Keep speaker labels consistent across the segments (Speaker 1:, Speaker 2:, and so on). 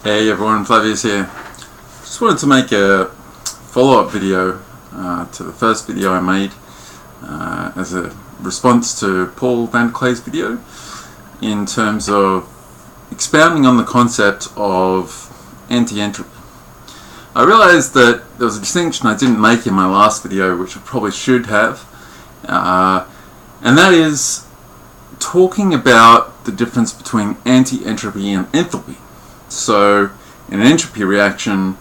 Speaker 1: Hey everyone, Flavius here. Just wanted to make a follow-up video to the first video I made as a response to Paul van der Clay's video in terms of expounding on the concept of anti-entropy. I realized that there was a distinction I didn't make in my last video, which I probably should have, and that is talking about the difference between anti-entropy and enthalpy. So, in an entropy reaction,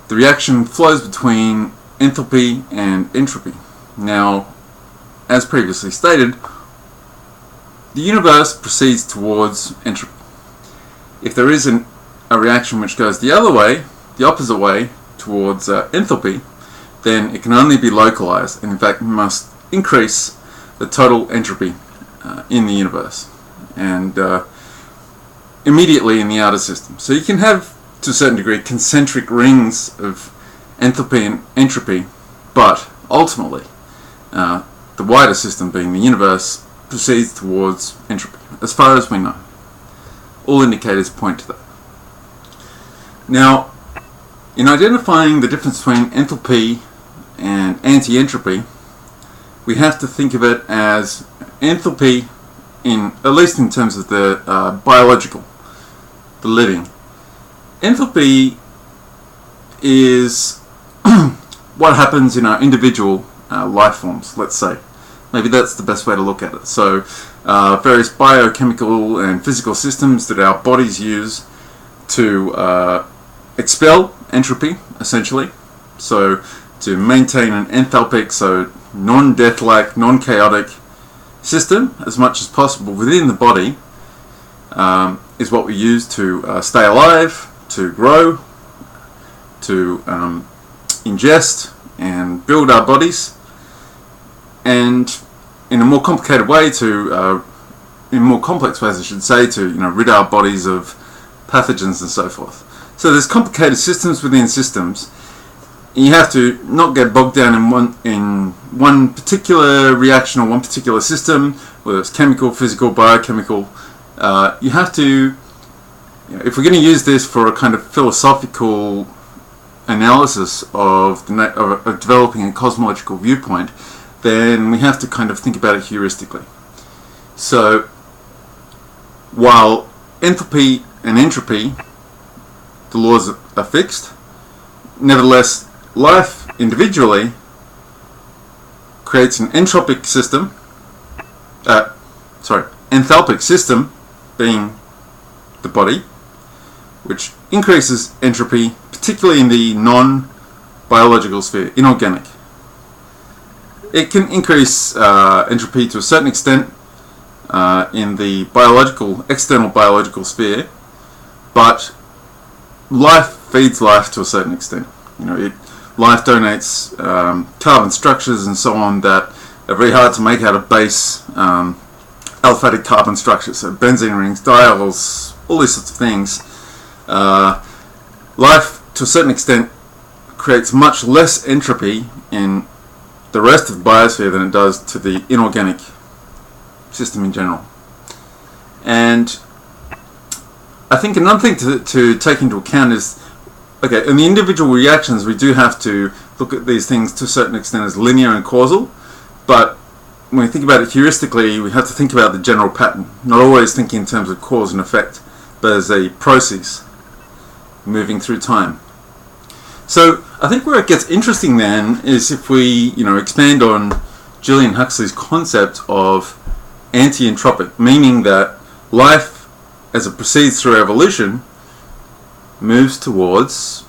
Speaker 1: the reaction flows between enthalpy and entropy. Now, as previously stated, the universe proceeds towards entropy. If there is a reaction which goes the other way, the opposite way, towards enthalpy, then it can only be localized, and in fact must increase the total entropy in the universe, and immediately in the outer system. So you can have, to a certain degree, concentric rings of enthalpy and entropy, but ultimately the wider system, being the universe, proceeds towards entropy, as far as we know. All indicators point to that. Now, in identifying the difference between enthalpy and anti-entropy, we have to think of it as enthalpy, at least in terms of the biological, the living. Enthalpy is what happens in our individual life forms, let's say. Maybe that's the best way to look at it. So various biochemical and physical systems that our bodies use to expel entropy, essentially. So to maintain an enthalpic, so non-death-like, non-chaotic system as much as possible within the body is what we use to stay alive, to grow, to ingest and build our bodies, and in a more complicated way in more complex ways I should say, to rid our bodies of pathogens and so forth. So there's complicated systems within systems. You have to not get bogged down in one particular reaction or one particular system, whether it's chemical, physical, biochemical. You have to, if we're going to use this for a kind of philosophical analysis of developing a cosmological viewpoint, then we have to kind of think about it heuristically. So, while enthalpy and entropy, the laws are fixed, nevertheless, life individually creates an enthalpic system, enthalpic system, being the body, which increases entropy, particularly in the non-biological sphere, inorganic. It can increase entropy to a certain extent in the external biological sphere, but life feeds life to a certain extent. Life donates carbon structures and so on that are very hard to make out of base aliphatic carbon structures, so benzene rings, diols, all these sorts of things. Life, to a certain extent, creates much less entropy in the rest of the biosphere than it does to the inorganic system in general. And I think another thing to take into account is, okay, in the individual reactions we do have to look at these things to a certain extent as linear and causal, but when we think about it heuristically, we have to think about the general pattern, not always thinking in terms of cause and effect, but as a process moving through time. So I think where it gets interesting then is if we expand on Julian Huxley's concept of anti-entropic, meaning that life, as it proceeds through evolution, moves towards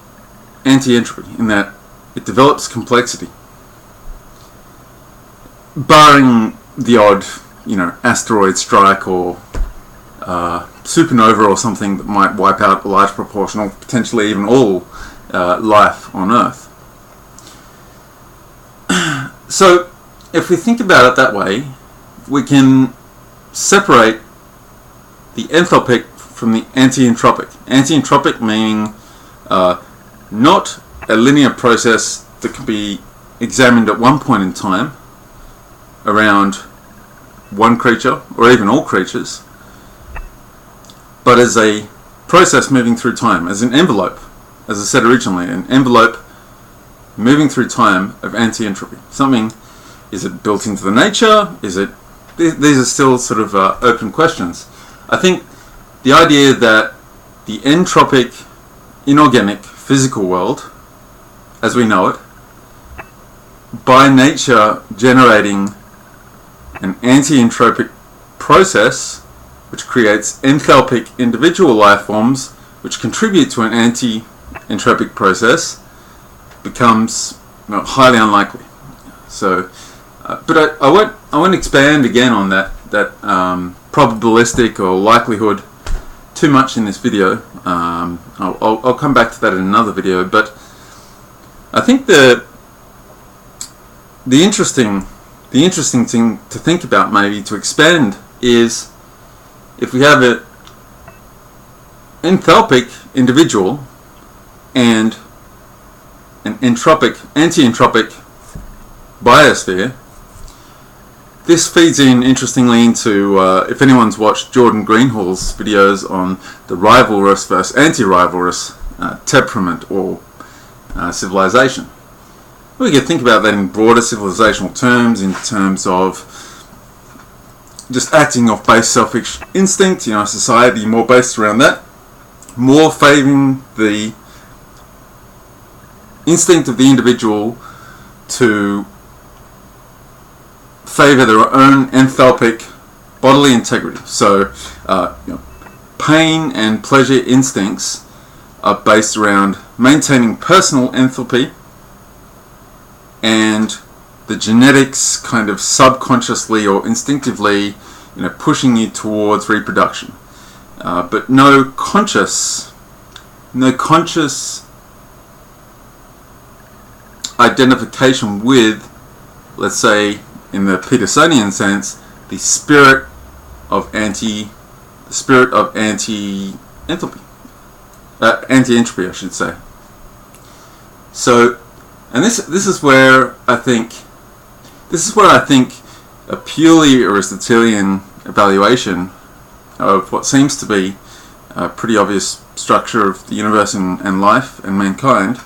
Speaker 1: anti-entropy, in that it develops complexity. Barring the odd, asteroid strike or supernova or something that might wipe out a large proportion, or potentially even all life on Earth. So, if we think about it that way, we can separate the enthalpic from the anti-entropic. Anti-entropic meaning not a linear process that can be examined at one point in time around one creature, or even all creatures, but as a process moving through time, as an envelope, as I said originally, an envelope moving through time of anti-entropy. Something, is it built into the nature? Is it? These are still sort of open questions. I think the idea that the entropic, inorganic, physical world, as we know it, by nature generating an anti-entropic process which creates enthalpic individual life forms which contribute to an anti-entropic process, becomes highly unlikely. So, but I won't expand again on that probabilistic or likelihood too much in this video. I'll come back to that in another video. But I think the interesting thing to think about, maybe to expand, is if we have an enthalpic individual and an anti-entropic biosphere, this feeds in interestingly into, if anyone's watched Jordan Greenhall's videos on the rivalrous versus anti-rivalrous temperament or civilization. We can think about that in broader civilizational terms, in terms of just acting off base selfish instinct, society more based around that, more favouring the instinct of the individual to favour their own enthalpic bodily integrity. So, pain and pleasure instincts are based around maintaining personal enthalpy, and the genetics kind of subconsciously or instinctively, pushing you towards reproduction, but no conscious identification with, let's say, in the Petersonian sense, the spirit of anti-entropy, anti-entropy, I should say. So, and this is where I think a purely Aristotelian evaluation of what seems to be a pretty obvious structure of the universe and life and mankind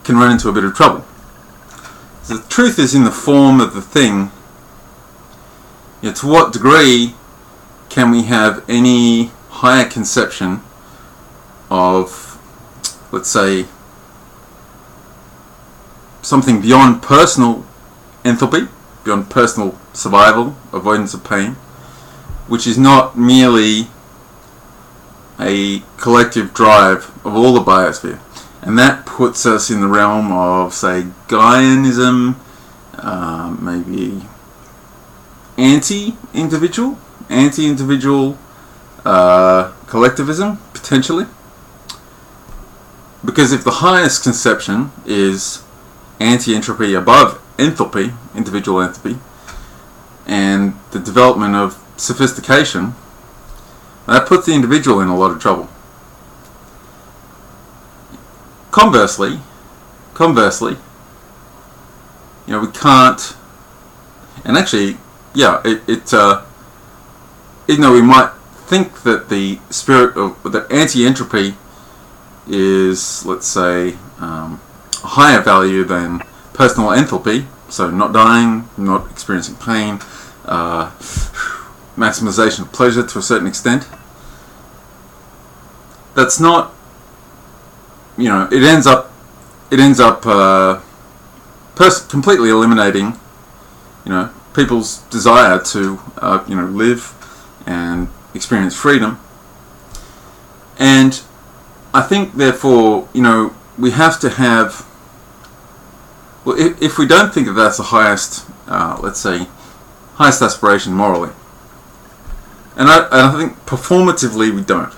Speaker 1: can run into a bit of trouble. So the truth is in the form of the thing. To what degree can we have any higher conception of, let's say, something beyond personal enthalpy, beyond personal survival, avoidance of pain, which is not merely a collective drive of all the biosphere? And that puts us in the realm of, say, Gaianism, maybe anti-individual collectivism, potentially. Because if the highest conception is anti-entropy above enthalpy, individual enthalpy, and the development of sophistication, that puts the individual in a lot of trouble. Conversely, we can't, and actually, even though we might think that the spirit of the anti-entropy is, let's say, a higher value than personal enthalpy, so not dying, not experiencing pain, maximization of pleasure to a certain extent, that's not, it ends up completely eliminating, people's desire to, live and experience freedom. And I think, therefore, we have to have, well, if we don't think that that's the highest, let's say, highest aspiration morally, and I think performatively we don't.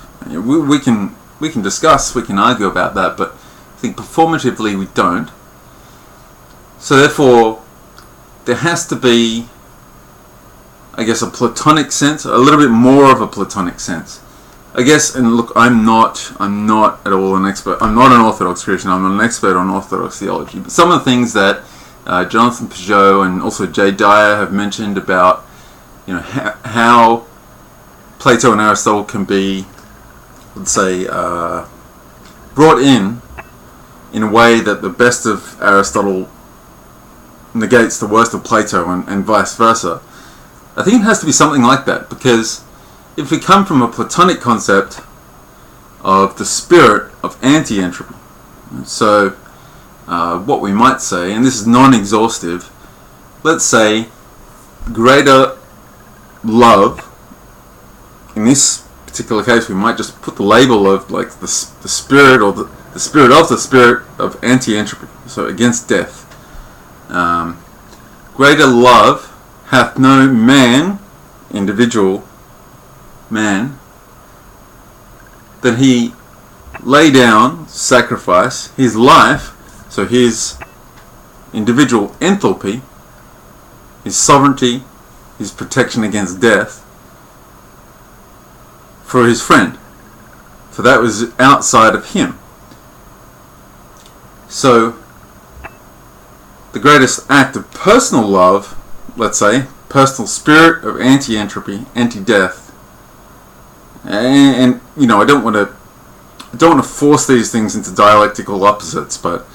Speaker 1: We can discuss, we can argue about that, but I think performatively we don't. So therefore, there has to be, I guess, a Platonic sense, a little bit more of a Platonic sense, I guess. And look, I'm not at all an expert. I'm not an Orthodox Christian. I'm not an expert on Orthodox theology. But some of the things that Jonathan Peugeot and also Jay Dyer have mentioned about, how Plato and Aristotle can be let's say, brought in a way that the best of Aristotle negates the worst of Plato, and vice versa. I think it has to be something like that, because if we come from a Platonic concept of the spirit of anti-entropy, so what we might say, and this is non-exhaustive, let's say greater love, in this particular case we might just put the label of like the spirit, or the spirit of anti-entropy, so against death. Greater love hath no man, individual man, that he lay down, sacrifice his life, so his individual enthalpy, his sovereignty, his protection against death, for his friend. For that was outside of him. So the greatest act of personal love, let's say, personal spirit of anti-entropy, anti-death, and you know, I don't want to force these things into dialectical opposites, but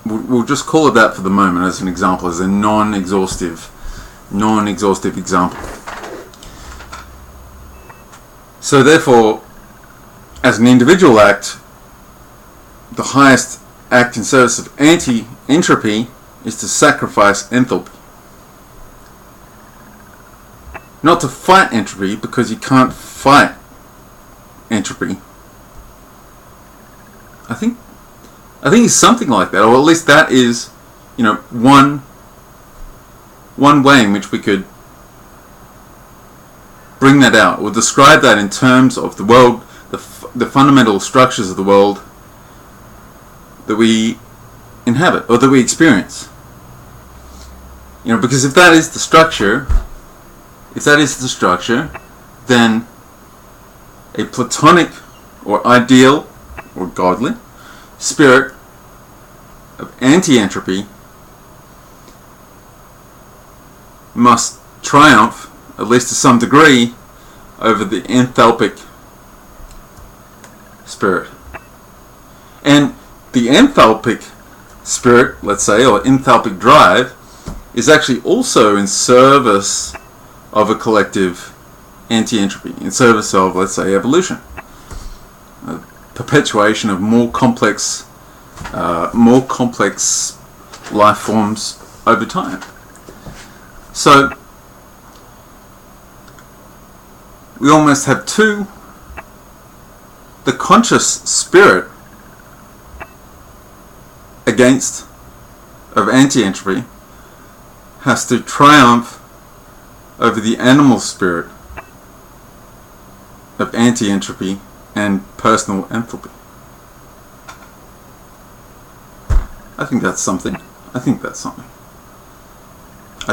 Speaker 1: we'll just call it that for the moment as an example, as a non-exhaustive example. So therefore, as an individual act, the highest act in service of anti-entropy is to sacrifice enthalpy. Not to fight entropy, because you can't fight entropy. I think it's something like that, or at least that is, you know, one way in which we could bring that out, or describe that in terms of the world, the fundamental structures of the world that we inhabit, or that we experience. You know, because if that is the structure, then a Platonic or ideal or godly spirit of anti-entropy must triumph, at least to some degree, over the enthalpic spirit. And the enthalpic spirit, let's say, or enthalpic drive, is actually also in service of a collective anti-entropy, in service of, let's say, evolution, a perpetuation of more complex life forms over time. So we almost have two. The conscious spirit of anti-entropy has to triumph over the animal spirit of anti-entropy and personal enthalpy. I think that's something. I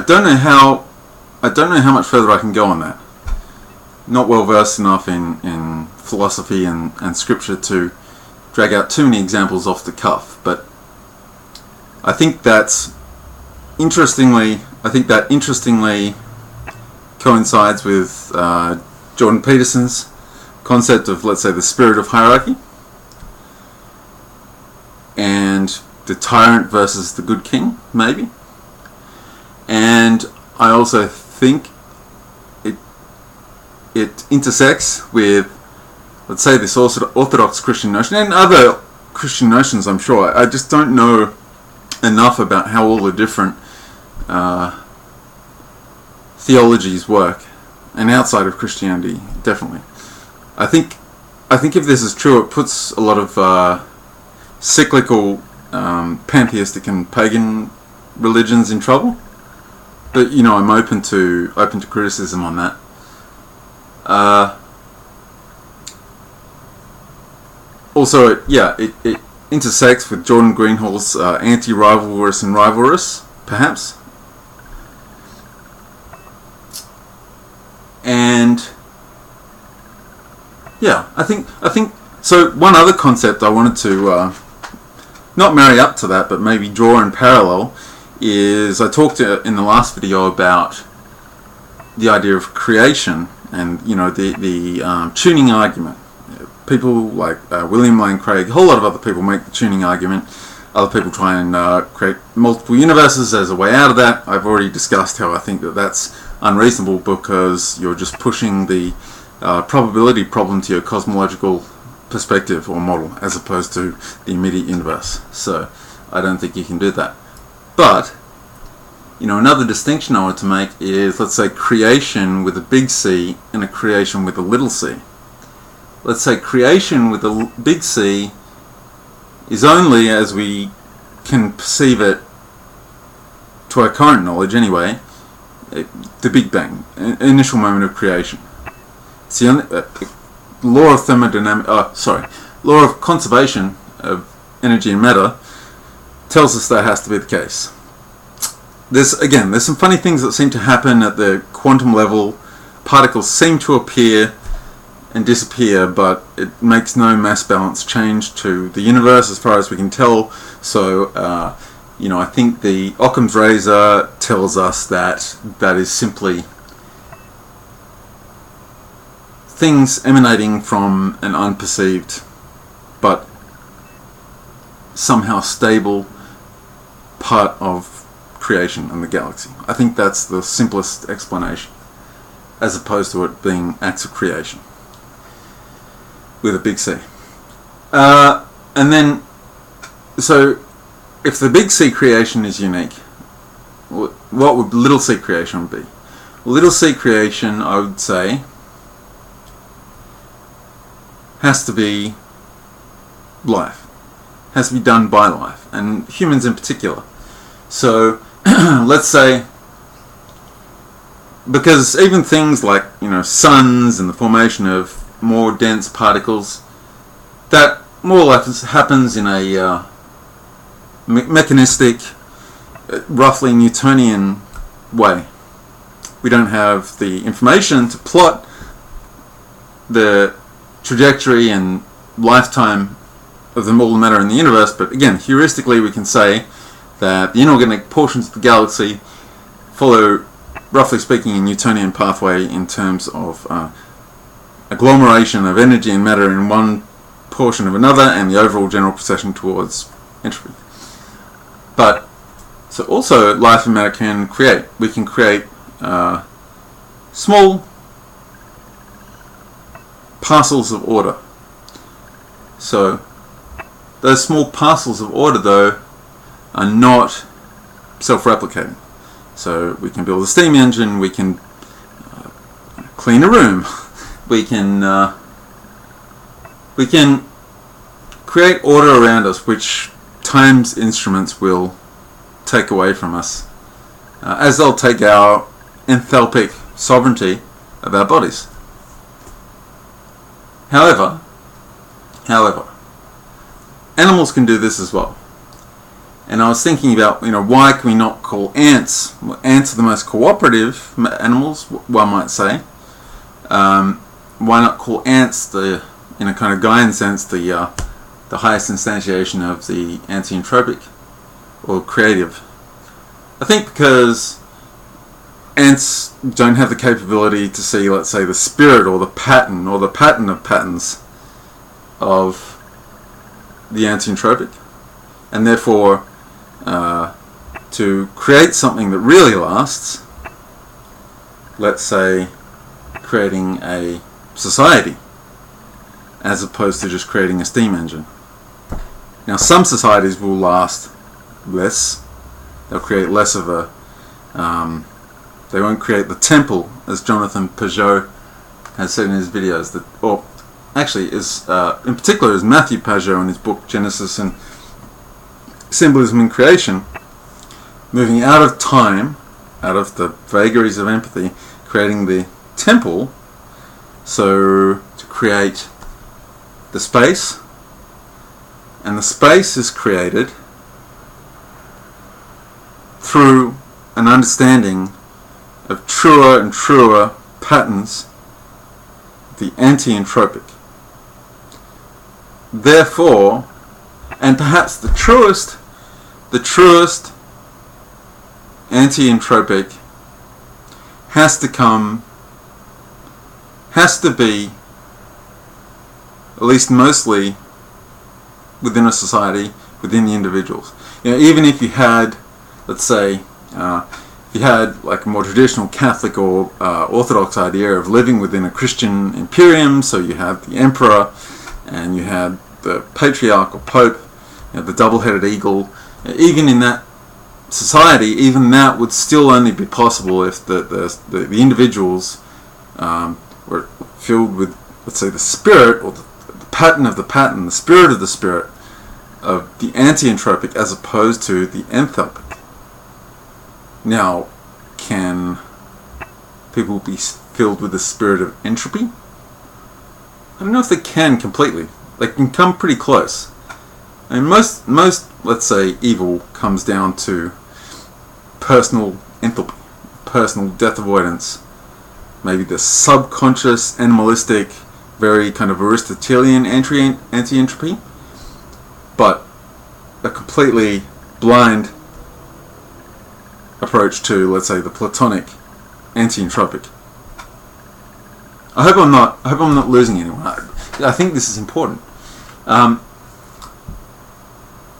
Speaker 1: don't know how much further I can go on that. Not well versed enough in philosophy and scripture to drag out too many examples off the cuff, but I think that interestingly coincides with Jordan Peterson's concept of, let's say, the spirit of hierarchy, and the tyrant versus the good king, maybe. And I also think it intersects with, let's say, this Orthodox Christian notion, and other Christian notions, I'm sure. I just don't know enough about how all the different theologies work, and outside of Christianity, definitely. I think if this is true, it puts a lot of cyclical pantheistic and pagan religions in trouble. But you know, I'm open to criticism on that. Also, it intersects with Jordan Greenhall's anti-rivalrous and rivalrous, perhaps. And yeah, I think so. One other concept I wanted to not marry up to that, but maybe draw in parallel, is I talked in the last video about the idea of creation and the tuning argument. People like William Lane Craig, a whole lot of other people make the tuning argument. Other people try and create multiple universes as a way out of that. I've already discussed how I think that that's unreasonable, because you're just pushing the probability problem to your cosmological perspective or model as opposed to the immediate universe. So I don't think you can do that. But another distinction I want to make is, let's say, creation with a big C and a creation with a little c. Let's say creation with a big C is only, as we can perceive it to our current knowledge anyway, the Big Bang, initial moment of creation. It's the only law of law of conservation of energy and matter tells us that has to be the case. There's some funny things that seem to happen at the quantum level. Particles seem to appear and disappear, but it makes no mass balance change to the universe as far as we can tell. So I think the Occam's razor tells us that is simply things emanating from an unperceived but somehow stable part of creation and the galaxy. I think that's the simplest explanation, as opposed to it being acts of creation with a big C. And then, so if the big C creation is unique, what would little c creation be? Well, little c creation, I would say, has to be life. Has to be done by life, and humans in particular. So let's say, because even things like suns and the formation of more dense particles, that more or less happens in a mechanistic, roughly Newtonian way. We don't have the information to plot the trajectory and lifetime of the molten matter in the universe, but again, heuristically we can say that the inorganic portions of the galaxy follow, roughly speaking, a Newtonian pathway in terms of agglomeration of energy and matter in one portion of another, and the overall general procession towards entropy. But so also life and matter can create. We can create small parcels of order. So those small parcels of order, though, are not self-replicating. So we can build a steam engine, we can clean a room, we can create order around us, which time's instruments will take away from us, as they'll take our enthalpic sovereignty of our bodies. However, animals can do this as well. And I was thinking about, why can we not call ants? Well, ants are the most cooperative animals, one might say. Why not call ants, in a kind of Gaian sense, the highest instantiation of the anti-entropic or creative? I think because ants don't have the capability to see, let's say, the spirit or the pattern of patterns of the anti-entropic, and therefore to create something that really lasts, let's say creating a society as opposed to just creating a steam engine. Now, some societies will last less. They'll create less of a they won't create the temple, as Jonathan Peugeot has said in his videos, in particular is Matthew Peugeot in his book Genesis and Symbolism in Creation, moving out of time, out of the vagaries of empathy, creating the temple, so to create the space, and the space is created through an understanding of truer and truer patterns, the anti-entropic. Therefore, and perhaps the truest anti-entropic has to come has to be, at least mostly, within a society, within the individuals. Even if you had, let's say, if you had like a more traditional Catholic or Orthodox idea of living within a Christian imperium, so you had the emperor and you had the patriarch or pope, the double-headed eagle, even in that society, even that would still only be possible if the individuals were filled with, let's say, the spirit or the pattern of the pattern, the spirit of the spirit of the anti-entropic as opposed to the enthalpic. Now, can people be filled with the spirit of entropy? I don't know if they can completely. They can come pretty close. And most, let's say, evil comes down to personal enthalpy, personal death avoidance, maybe the subconscious, animalistic, very kind of Aristotelian anti-entropy, but a completely blind approach to, let's say, the Platonic anti-entropic. I hope I'm not losing anyone. I think this is important.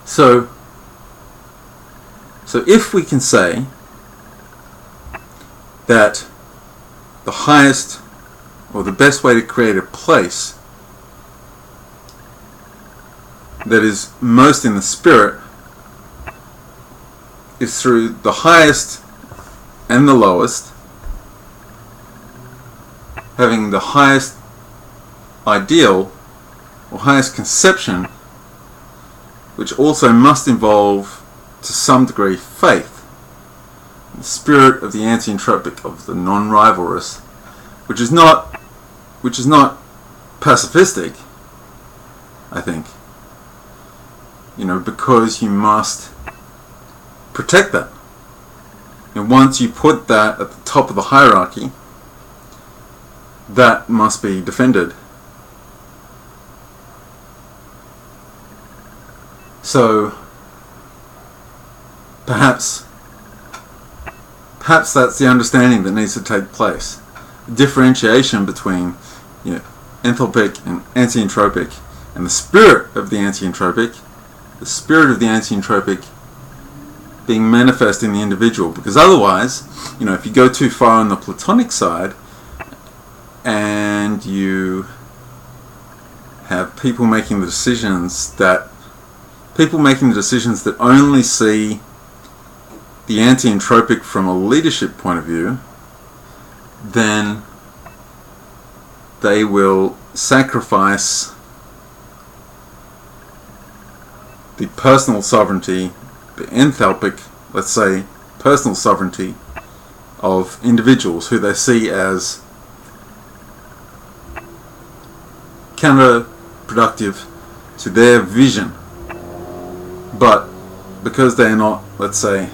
Speaker 1: So if we can say that the highest or the best way to create a place that is most in the spirit is through the highest and the lowest, having the highest ideal or highest conception, which also must involve to some degree faith, the spirit of the anti-entropic, of the non-rivalrous, which is not pacifistic, I think, because you must protect that. And once you put that at the top of the hierarchy, that must be defended. So perhaps that's the understanding that needs to take place. Differentiation between enthalpic and anti-entropic, and the spirit of the anti-entropic, being manifest in the individual. Because otherwise, if you go too far on the Platonic side and you have people making the decisions that only see the anti-entropic from a leadership point of view, then they will sacrifice the personal sovereignty, the enthalpic, let's say, personal sovereignty of individuals who they see as counterproductive to their vision. But because they're not, let's say,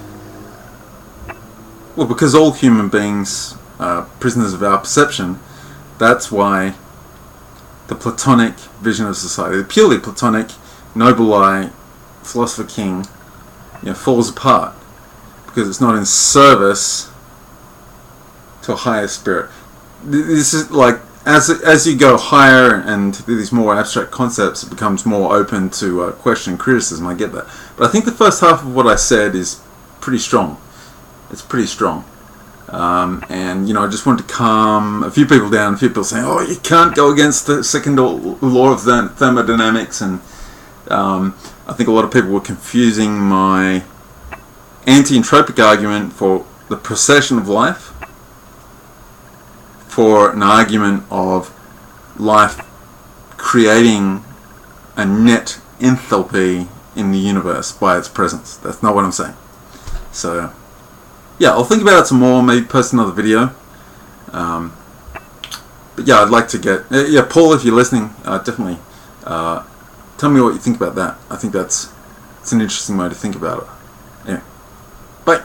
Speaker 1: because all human beings are prisoners of our perception, that's why the Platonic vision of society, the purely Platonic, noble I, philosopher king, falls apart, because it's not in service to a higher spirit. This is like, as you go higher and these more abstract concepts, it becomes more open to question and criticism. I get that, but I think the first half of what I said is pretty strong. It's pretty strong, and I just want to calm a few people down. A few people saying, "Oh, you can't go against the second law of thermodynamics," and I think a lot of people were confusing my anti-entropic argument for the procession of life for an argument of life creating a net enthalpy in the universe by its presence. That's not what I'm saying. So, yeah, I'll think about it some more, maybe post another video. But yeah, I'd like to get... Paul, if you're listening, definitely tell me what you think about that. I think it's an interesting way to think about it. Anyway, bye.